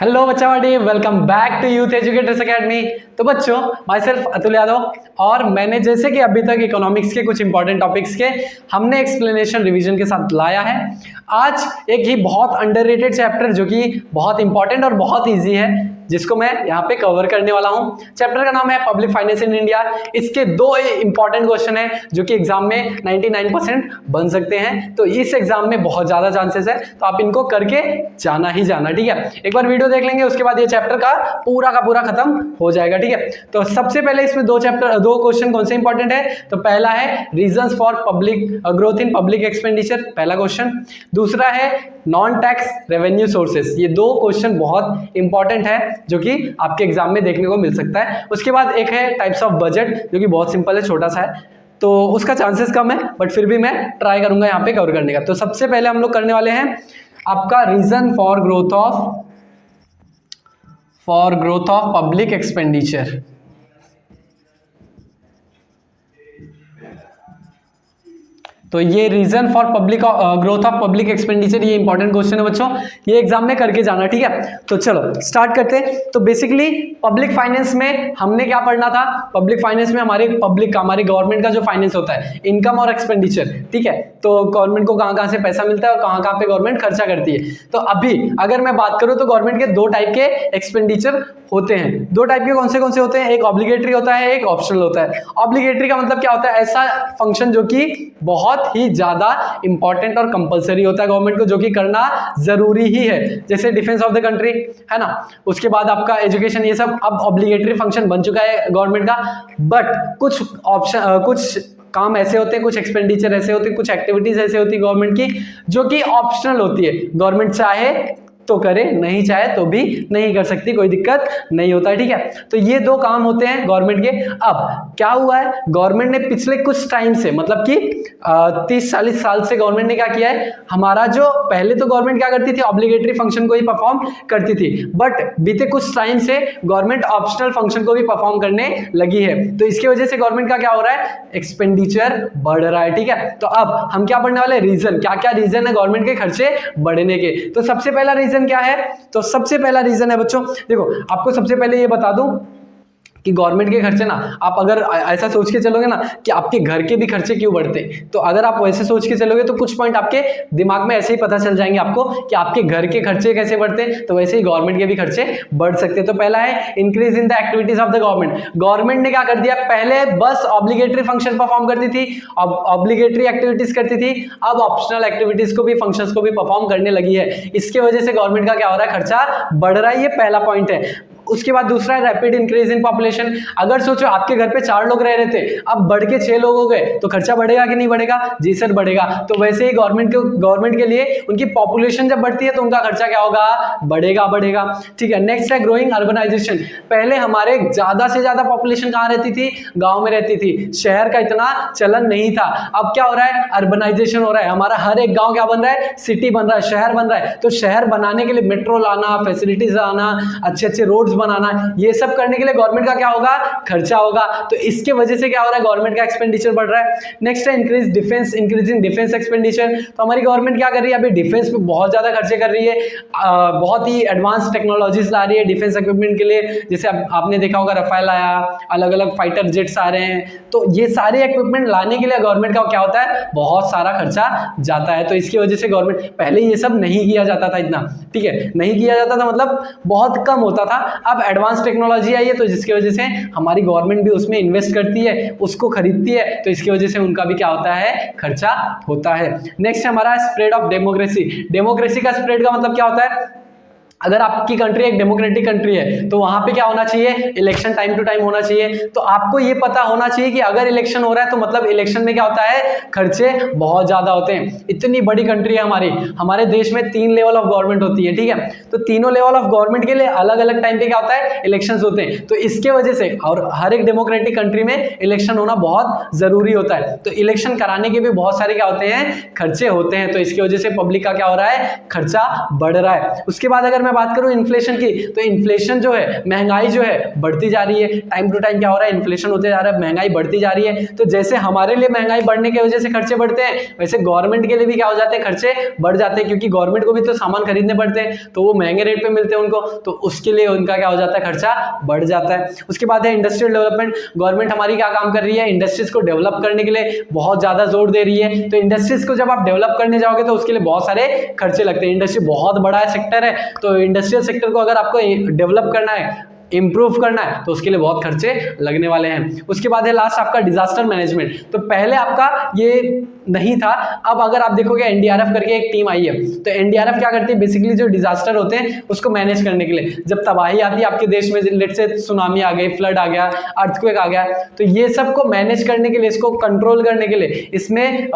Hello बच्चावाड़ी, welcome back to youth educators academy. तो बच्चों, माई सेल्फ अतुल यादव, और मैंने जैसे कि अभी तक इकोनॉमिक्स के कुछ इंपॉर्टेंट टॉपिक्स के हमने एक्सप्लेनेशन रिवीजन के साथ लाया है। आज एक ही बहुत अंडररेटेड चैप्टर जो कि बहुत इंपॉर्टेंट और बहुत ईजी है, जिसको मैं यहाँ पे कवर करने वाला हूँ। चैप्टर का नाम है पब्लिक फाइनेंस इन इंडिया। इसके दो इंपॉर्टेंट क्वेश्चन है जो कि एग्जाम में 99% बन सकते हैं। तो इस एग्जाम में बहुत ज्यादा चांसेस है, तो आप इनको करके जाना ही जाना। ठीक है, एक बार वीडियो देख लेंगे, उसके बाद ये चैप्टर का पूरा खत्म हो जाएगा। ठीक है, तो सबसे पहले इसमें दो क्वेश्चन कौन से इंपॉर्टेंट है। तो पहला है reasons for public growth in public expenditure, पहला क्वेश्चन। दूसरा है नॉन टैक्स रेवेन्यू सोर्सेस। ये दो क्वेश्चन बहुत इंपॉर्टेंट है जो कि आपके एग्जाम में देखने को मिल सकता है। उसके बाद एक है टाइप्स ऑफ बजट, जो कि बहुत सिंपल है, छोटा सा है, तो उसका चांसेस कम है, बट फिर भी मैं ट्राई करूंगा यहाँ पे कवर करने का। तो सबसे पहले हम लोग करने वाले हैं आपका reason for growth of public expenditure. तो ये reason for growth of public expenditure, ये इंपॉर्टेंट क्वेश्चन है बच्चों, ये एग्जाम में करके जाना। ठीक है, तो चलो स्टार्ट करते हैं। तो बेसिकली पब्लिक फाइनेंस में हमने क्या पढ़ना था। पब्लिक फाइनेंस में हमारे गवर्नमेंट का जो फाइनेंस होता है, इनकम और एक्सपेंडिचर। ठीक है, तो गवर्नमेंट को कहाँ से पैसा मिलता है और कहाँ पे गवर्नमेंट खर्चा करती है। तो अभी अगर मैं बात करूँ तो गवर्नमेंट के दो टाइप के एक्सपेंडिचर होते हैं। दो टाइप के कौन से होते हैं, एक ऑब्लिगेटरी होता है, एक ऑप्शनल होता है। ऑब्लिगेटरी का मतलब क्या होता है, ऐसा फंक्शन जो कि बहुत ही ज्यादा इंपॉर्टेंट और कंपलसरी होता है गवर्नमेंट को, जो कि करना जरूरी ही है, जैसे डिफेंस ऑफ द कंट्री है ना। उसके बाद आपका एजुकेशन, ये सब अब ऑब्लिगेटरी फंक्शन बन चुका है गवर्नमेंट का। बट कुछ काम ऐसे होते हैं, कुछ एक्सपेंडिचर ऐसे होते हैं, कुछ एक्टिविटीज ऐसे होती है गवर्नमेंट की जो कि ऑप्शनल होती है। गवर्नमेंट चाहे तो करे, नहीं चाहे तो भी नहीं कर सकती, कोई दिक्कत नहीं होता है। ठीक है, तो ये दो काम होते हैं गवर्नमेंट के। अब क्या हुआ है, गवर्नमेंट ने पिछले कुछ टाइम से, मतलब कि 30-40 साल से गवर्नमेंट ने क्या किया है, हमारा जो पहले तो गवर्नमेंट क्या करती थी, ऑब्लिगेटरी फंक्शन को ही परफॉर्म करती थी, बट बीते कुछ टाइम से गवर्नमेंट ऑप्शनल फंक्शन को भी परफॉर्म करने लगी है। तो इसकी वजह से गवर्नमेंट का क्या हो रहा है, एक्सपेंडिचर बढ़ रहा है। ठीक है, तो अब हम क्या पढ़ने वाले, रीजन, क्या क्या रीजन है गवर्नमेंट के खर्चे बढ़ने के। तो सबसे पहला रीजन क्या है, तो सबसे पहला रीजन है बच्चों, देखो आपको सबसे पहले ये बता दूं कि गवर्नमेंट के खर्चे ना, आप अगर ऐसा सोच के चलोगे ना कि आपके घर के भी खर्चे क्यों बढ़ते, तो अगर आप वैसे सोच के चलोगे तो कुछ पॉइंट आपके दिमाग में ऐसे ही पता चल जाएंगे आपको कि आपके घर के खर्चे कैसे बढ़ते, तो वैसे ही गवर्नमेंट के भी खर्चे बढ़ सकते। तो पहला है increase in the activities of the government. Government ने क्या कर दिया, पहले बस ऑब्लिगेटरी फंक्शन परफॉर्म करती थी, ऑब्लिगेटरी एक्टिविटीज करती थी, अब ऑप्शनल एक्टिविटीज को भी, फंक्शंस को भी परफॉर्म करने लगी है। इसके वजह से गवर्नमेंट का क्या हो रहा है, खर्चा बढ़ रहा है। ये पहला पॉइंट है। उसके बाद दूसरा है रैपिड इंक्रीज इन पॉपुलेशन। अगर सोचो आपके घर पे 4 लोग रह रहे थे, अब बढ़ के 6 लोग हो गए, तो खर्चा बढ़ेगा कि नहीं बढ़ेगा, जी सर बढ़ेगा। तो वैसे ही गवर्नमेंट के लिए उनकी पॉपुलेशन जब बढ़ती है तो उनका खर्चा क्या होगा, बढ़ेगा। ठीक है, नेक्स्ट है ग्रोइंग अर्बनाइजेशन। पहले हमारे ज्यादा से ज्यादा पॉपुलेशन कहाँ रहती थी, गांव में रहती थी, शहर का इतना चलन नहीं था। अब क्या हो रहा है, अर्बनाइजेशन हो रहा है, हमारा हर एक गांव क्या बन रहा है, सिटी बन रहा है, शहर बन रहा है। तो शहर बनाने के लिए मेट्रो लाना, फैसिलिटीज लाना, अच्छे रोड्स बनाना, ये सब करने के लिए गवर्नमेंट का क्या होगा, खर्चा होगा। तो इसके वजह से क्या हो रहा है, गवर्नमेंट का एक्सपेंडिचर बढ़ रहा है। नेक्स्ट है इंक्रीजिंग डिफेंस एक्सपेंडिचर। तो हमारी गवर्नमेंट क्या कर रही है, अभी डिफेंस पे बहुत ज्यादा खर्चे कर रही है, बहुत ही एडवांस टेक्नोलॉजीज ला रही है डिफेंस इक्विपमेंट के लिए। जैसे आपने देखा होगा रफाल आया, अलग अलग फाइटर जेट्स आ रहे हैं, तो ये सारे इक्विपमेंट लाने के लिए गवर्नमेंट का क्या होता है, बहुत सारा खर्चा जाता है। तो इसकी वजह से गवर्नमेंट, पहले ये सब नहीं किया जाता था इतना, ठीक है, नहीं किया जाता था, मतलब बहुत कम होता था। अब एडवांस टेक्नोलॉजी आई है, तो जिसकी वजह से हमारी गवर्नमेंट भी उसमें इन्वेस्ट करती है, उसको खरीदती है, तो इसकी वजह से उनका भी क्या होता है, खर्चा होता है। नेक्स्ट हमारा स्प्रेड ऑफ डेमोक्रेसी। डेमोक्रेसी का स्प्रेड का मतलब क्या होता है, अगर आपकी कंट्री एक डेमोक्रेटिक कंट्री है तो वहां पे क्या होना चाहिए, इलेक्शन टाइम टू टाइम होना चाहिए। तो आपको ये पता होना चाहिए कि अगर इलेक्शन हो रहा है तो मतलब इलेक्शन में क्या होता है, खर्चे बहुत ज्यादा होते हैं। इतनी बड़ी कंट्री है हमारे देश में 3 लेवल ऑफ गवर्नमेंट होती है, ठीक है, तो तीनों लेवल ऑफ गवर्नमेंट के लिए अलग अलग टाइम पे क्या होता है, इलेक्शंस होते हैं। तो इसके वजह से, और हर एक डेमोक्रेटिक कंट्री में इलेक्शन होना बहुत जरूरी होता है, तो इलेक्शन कराने के भी बहुत सारे क्या होते हैं, खर्चे होते हैं। तो इसकी वजह से पब्लिक का क्या हो रहा है, खर्चा बढ़ रहा है। उसके बाद अगर मैं बात करूं इन्फ्लेशन की, तो इन्फ्लेशन जो है, महंगाई जो है बढ़ती जा रही है, टाइम टू टाइम क्या हो रहा है, इन्फ्लेशन होते जा रहा है, महंगाई बढ़ती जा रही है। तो जैसे हमारे लिए महंगाई बढ़ने की वजह से खर्चे बढ़ते हैं, वैसे गवर्नमेंट के लिए भी क्या हो जाते हैं, खर्चे बढ़ जाते हैं, क्योंकि गवर्नमेंट को भी तो सामान खरीदने पड़ते हैं, तो वो महंगे रेट पे मिलते हैं उनको, तो उसके लिए उनका क्या हो जाता है, खर्चा बढ़ जाता है। उसके बाद है इंडस्ट्रियल डेवलपमेंट। गवर्नमेंट हमारी क्या काम कर रही है, इंडस्ट्रीज को डेवलप करने के लिए बहुत ज्यादा जोर दे रही है। तो इंडस्ट्रीज को जब आप डेवलप करने जाओगे तो उसके लिए बहुत सारे खर्चे लगते हैं। इंडस्ट्री बहुत बड़ा सेक्टर है, तो इंडस्ट्रियल सेक्टर को अगर आपको डेवलप करना है, इंप्रूव करना है, तो उसके लिए बहुत खर्चे लगने वाले हैं। उसके बाद है लास्ट आपका डिजास्टर मैनेजमेंट। तो पहले आपका ये नहीं था, अब अगर आप देखोगे एनडीआरएफ करके एक टीम आई है, तो एनडीआरएफ क्या करती है, बेसिकली जो डिजास्टर होते हैं उसको मैनेज करने के लिए, जब तबाही आती है आपके देश में, लेट से सुनामी आ गई, फ्लड आ गया, अर्थक्वेक आ गया, तो ये सब को मैनेज करने के लिए, इसको कंट्रोल करने के लिए, इसमें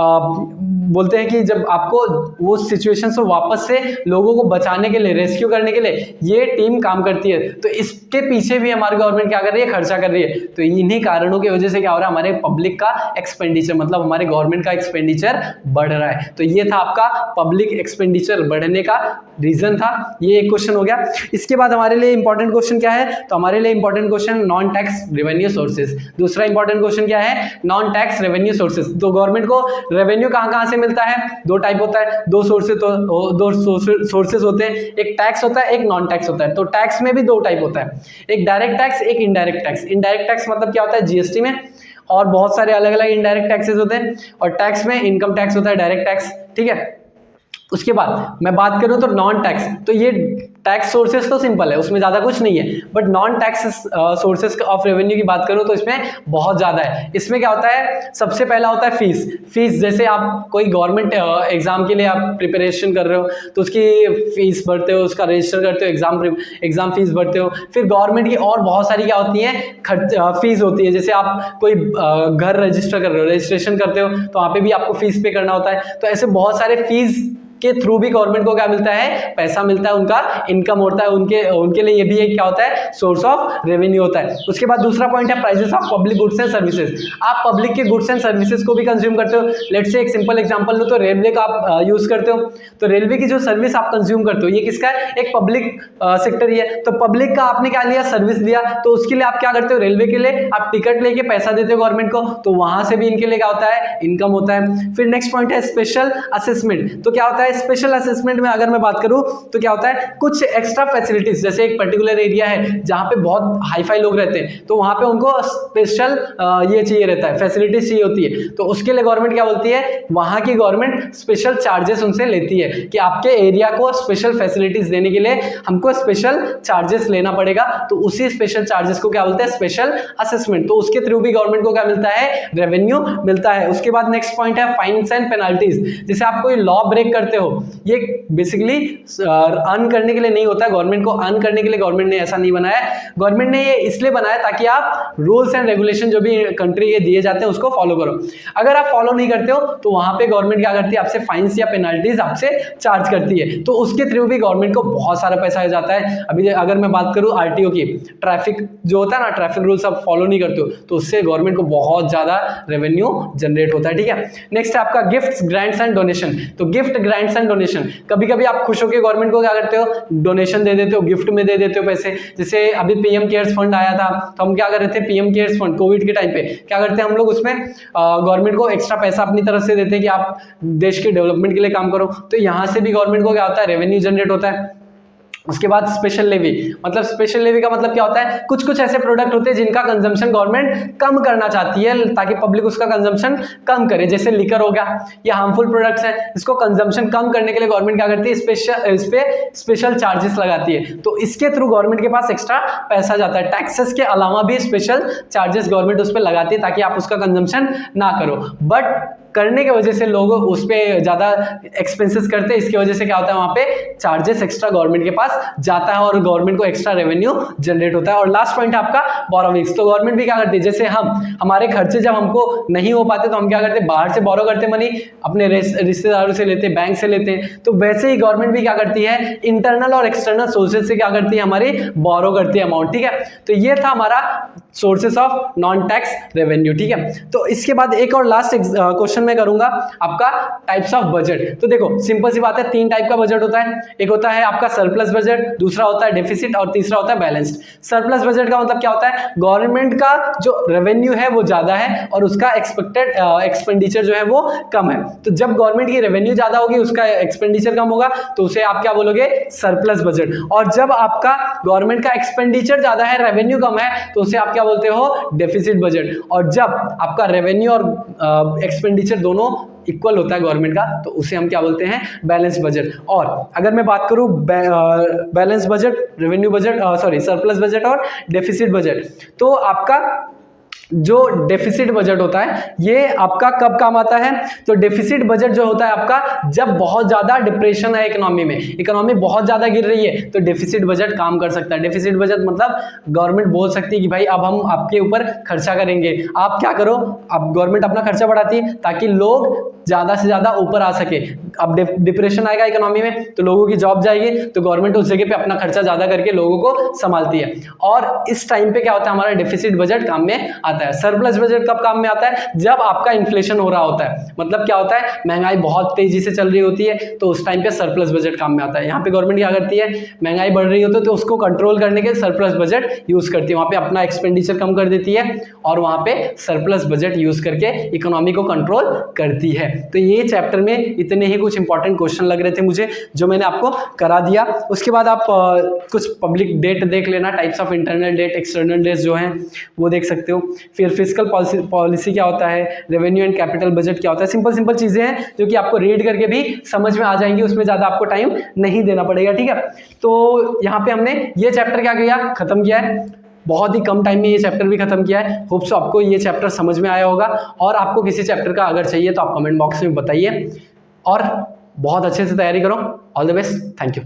बोलते हैं कि जब आपको वो सिचुएशन से वापस से लोगों को बचाने के लिए, रेस्क्यू करने के लिए ये टीम काम करती है। तो इसके पीछे भी हमारी गवर्नमेंट क्या कर रही है, खर्चा कर रही है। तो इन्हीं कारणों की वजह से क्या हो रहा है, हमारे पब्लिक का एक्सपेंडिचर, मतलब हमारे गवर्नमेंट का एक्सपेंडिचर बढ़ रहा है। तो ये था आपका पब्लिक एक्सपेंडिचर बढ़ने का रीजन था, ये एक क्वेश्चन हो गया। इसके बाद हमारे लिए इंपॉर्टेंट क्वेश्चन क्या है, तो हमारे लिए important question non tax revenue sources. दूसरा इंपॉर्टेंट क्वेश्चन क्या है, नॉन टैक्स रेवेन्यू सोर्सेज। तो गवर्नमेंट को रेवेन्यू कहां से मिलता है, दो टाइप होता है, दो सोर्सेज होते हैं, एक टैक्स होता है, एक नॉन टैक्स होता है। तो टैक्स में भी दो टाइप होता है, एक डायरेक्ट टैक्स, एक इनडायरेक्ट टैक्स। इनडायरेक्ट टैक्स मतलब क्या होता है, जीएसटी में, और बहुत सारे अलग अलग इनडायरेक्ट टैक्सेस होते हैं, और टैक्स में इनकम टैक्स होता है, डायरेक्ट टैक्स, ठीक है। उसके बाद मैं बात करूं तो नॉन टैक्स, तो ये टैक्स सोर्सेस तो सिंपल है, उसमें ज्यादा कुछ नहीं है, but non tax sources of revenue की बात करूं तो इसमें बहुत ज्यादा है। इसमें क्या होता है, सबसे पहला होता है फीस। जैसे आप कोई गवर्नमेंट एग्जाम के लिए आप प्रिपरेशन कर रहे हो, तो उसकी फीस भरते हो, उसका रजिस्टर करते हो, एग्जाम फीस भरते हो। फिर गवर्नमेंट की और बहुत सारी क्या होती है, फीस होती है। जैसे आप कोई घर रजिस्टर कर रहे हो, रजिस्ट्रेशन करते हो, तो वहाँ पे भी आपको फीस पे करना होता है। तो ऐसे बहुत सारे फीस के थ्रू भी गवर्नमेंट को क्या मिलता है, पैसा मिलता है, उनका इनकम होता है, उनके लिए ये भी एक क्या होता है, सोर्स ऑफ रेवेन्यू होता है। उसके बाद दूसरा पॉइंट है prices of public goods and services. आप पब्लिक के गुड्स एंड सर्विसेज को भी कंज्यूम करते हो। लेट्स से एक सिंपल एग्जांपल लो, तो रेलवे का आप यूज करते हो, तो रेलवे की जो सर्विस आप कंज्यूम करते हो, ये किसका है, एक पब्लिक सेक्टर ही है। तो पब्लिक का आपने क्या लिया, सर्विस लिया, तो उसके लिए आप क्या करते हो, रेलवे के लिए आप टिकट लेके पैसा देते हो गवर्नमेंट को, तो वहां से भी इनके लिए क्या होता है, इनकम होता है। फिर नेक्स्ट पॉइंट है स्पेशल असेसमेंट। तो क्या होता है स्पेशल असेसमेंट में, अगर मैं बात करूं तो क्या होता है, कुछ एक्स्ट्रा फैसिलिटीज, जैसे एक पर्टिकुलर एरिया है जहां पे बहुत हाई फाई लोग रहते हैं, तो वहां पे उनको स्पेशल ये चाहिए रहता है, फैसिलिटीज चाहिए होती है, तो उसके लिए गवर्नमेंट क्या बोलती है, वहां की गवर्नमेंट स्पेशल चार्जेस उनसे लेती है कि आपके एरिया को स्पेशल फैसिलिटीज देने के लिए हमको स्पेशल चार्जेस लेना पड़ेगा। तो उसी स्पेशल चार्जेस को क्या बोलते हैं, स्पेशल असेसमेंट। तो उसके थ्रू भी गवर्नमेंट को क्या मिलता है, रेवेन्यू मिलता है। उसके बाद नेक्स्ट पॉइंट है फाइन्स एंड पेनाल्टीज। जैसे आप कोई लॉ ब्रेक करते हो, ये बेसिकली अर्न करने के लिए नहीं होता है, गवर्नमेंट को अर्न करने के लिए गवर्नमेंट ने ऐसा नहीं बनाया है। गवर्नमेंट ने ये इसलिए बनाया ताकि आप रूल्स एंड रेगुलेशन जो भी कंट्री के दिए जाते हैं उसको फॉलो करो। अगर आप फॉलो नहीं करते हो तो वहां पे गवर्नमेंट क्या करती है, आपसे फाइन्स या पेनाल्टीज आपसे चार्ज करती है। तो उसके थ्रू भी गवर्नमेंट को बहुत सारा पैसा आ जाता है। अभी अगर मैं बात करूं आरटीओ की, ट्रैफिक जो होता है ना, ट्रैफिक रूल्स आप फॉलो नहीं करते हो, तो उससे गवर्नमेंट को बहुत ज्यादा रेवेन्यू जनरेट होता है, ठीक है। नेक्स्ट है आपका गिफ्ट्स, ग्रांट्स एंड डोनेशन। तो गिफ्ट, ग्रांट्स एंड डोनेशन, कभी कभी आप खुश होकर गवर्नमेंट को क्या करते हो, डोनेशन दे देते हो, गिफ्ट में दे देते हो पैसे। जैसे अभी पीएम केयर्स फंड आया था, तो हम क्या कर रहे थे, पीएम केयर्स फंड कोविड के टाइम पे क्या करते हैं हम लोग, उसमें गवर्नमेंट को एक्स्ट्रा पैसा अपनी तरफ से देते हैं कि आप देश के डेवलपमेंट के लिए काम करो। तो यहां से भी गवर्नमेंट को क्या होता है, रेवेन्यू जनरेट होता है। उसके बाद स्पेशल लेवी, मतलब स्पेशल लेवी का मतलब क्या होता है, कुछ कुछ ऐसे प्रोडक्ट होते हैं जिनका कंजम्पशन गवर्नमेंट कम करना चाहती है ताकि पब्लिक उसका कंजम्पशन कम करे। जैसे लिकर हो गया, ये हार्मफुल प्रोडक्ट्स हैं, इसको कंजम्पशन कम करने के लिए गवर्नमेंट क्या करती है, इस पे स्पेशल चार्जेस लगाती है। तो इसके थ्रू गवर्नमेंट के पास एक्स्ट्रा पैसा जाता है। टैक्सेस के अलावा भी स्पेशल चार्जेस गवर्नमेंट उस पर लगाती है ताकि आप उसका कंजम्पशन ना करो, बट करने की वजह से लोग उस पर ज्यादा एक्सपेंसेस करते हैं, इसकी वजह से क्या होता है, वहां पे चार्जेस एक्स्ट्रा गवर्नमेंट के पास जाता है और गवर्नमेंट को एक्स्ट्रा रेवेन्यू जनरेट होता है। और लास्ट पॉइंट है आपका बोरोविंग्स। तो गवर्नमेंट भी क्या करती है, जैसे हमारे खर्चे जब हमको नहीं हो पाते तो हम क्या करते हैं, बाहर से बोरो करते मनी, अपने रिश्तेदारों से लेते हैं, बैंक से लेते हैं। तो वैसे ही गवर्नमेंट भी क्या करती है, इंटरनल और एक्सटर्नल सोर्सेज से क्या करती है, हमारी बोरो करती है अमाउंट, ठीक है। तो ये था हमारा sources of non tax revenue, ठीक है। तो इसके बाद एक और लास्ट क्वेश्चन मैं करूंगा आपका टाइप्स ऑफ बजट। तो देखो सिंपल सी बात है, 3 टाइप का बजट होता है। एक होता है आपका सरप्लस बजट, दूसरा होता है डेफिसिट और तीसरा होता है बैलेंस्ड। सरप्लस बजट का मतलब क्या होता है, गवर्नमेंट का जो रेवेन्यू है वो ज्यादा है और उसका एक्सपेक्टेड एक्सपेंडिचर जो है वो कम है। तो जब गवर्नमेंट की रेवेन्यू ज्यादा होगी, उसका एक्सपेंडिचर कम होगा, तो उसे आप क्या बोलोगे, सरप्लस बजट। और जब आपका गवर्नमेंट का एक्सपेंडिचर ज्यादा है, रेवेन्यू कम है, तो उसे आप क्या बोलते हो, डेफिसिट बजट। और जब आपका रेवेन्यू और एक्सपेंडिचर दोनों इक्वल होता है गवर्नमेंट का, तो उसे हम क्या बोलते हैं, बैलेंस बजट। और अगर मैं बात करूं balance budget, revenue budget, sorry surplus budget और डेफिसिट बजट, तो आपका जो डेफिसिट बजट होता है ये आपका कब काम आता है, तो डेफिसिट बजट जो होता है आपका जब बहुत ज्यादा डिप्रेशन है इकोनॉमी में, इकोनॉमी बहुत ज्यादा गिर रही है, तो डेफिसिट बजट काम कर सकता है। डेफिसिट बजट मतलब गवर्नमेंट बोल सकती है कि भाई अब हम आपके ऊपर खर्चा करेंगे, आप क्या करो, अब गवर्नमेंट अपना खर्चा बढ़ाती है ताकि लोग ज्यादा से ज्यादा ऊपर आ सके। अब डिप्रेशन आएगा इकोनॉमी में तो लोगों की जॉब जाएगी, तो गवर्नमेंट उस जगह पे अपना खर्चा ज्यादा करके लोगों को संभालती है। और इस टाइम पे क्या होता है, हमारा डेफिसिट बजट काम में आता है। सरप्लस बजट कब काम में आता है, जब आपका इन्फ्लेशन हो रहा होता है, मतलब क्या होता है, महंगाई बहुत तेजी से चल रही होती है, तो उस टाइम पे सरप्लस बजट काम में आता है। यहाँ पे गवर्नमेंट क्या करती है, महंगाई बढ़ रही होती है तो उसको कंट्रोल करने के सरप्लस बजट यूज करती है, वहां पे अपना एक्सपेंडिचर कम कर देती है और वहां पे सरप्लस बजट यूज करके इकोनॉमी को कंट्रोल करती है। तो ये चैप्टर में इतने ही कुछ इंपॉर्टेंट क्वेश्चन लग रहे थे मुझे, जो मैंने आपको करा दिया। उसके बाद आप कुछ पब्लिक डेट देख लेना, types of internal debt, external debt जो हैं वो देख सकते हो। फिर फिस्कल पॉलिसी क्या होता है, रेवेन्यू एंड कैपिटल बजट क्या होता है, सिंपल सिंपल चीजें हैं जो कि आपको रीड करके भी समझ में आ जाएंगी, उसमें ज्यादा आपको टाइम नहीं देना पड़ेगा, ठीक है। तो यहाँ पे हमने ये चैप्टर क्या किया, खत्म किया है, बहुत ही कम टाइम में ये चैप्टर भी खत्म किया है। होप सो आपको ये चैप्टर समझ में आया होगा, और आपको किसी चैप्टर का अगर चाहिए तो आप कमेंट बॉक्स में बताइए, और बहुत अच्छे से तैयारी करो। All the best, thank you.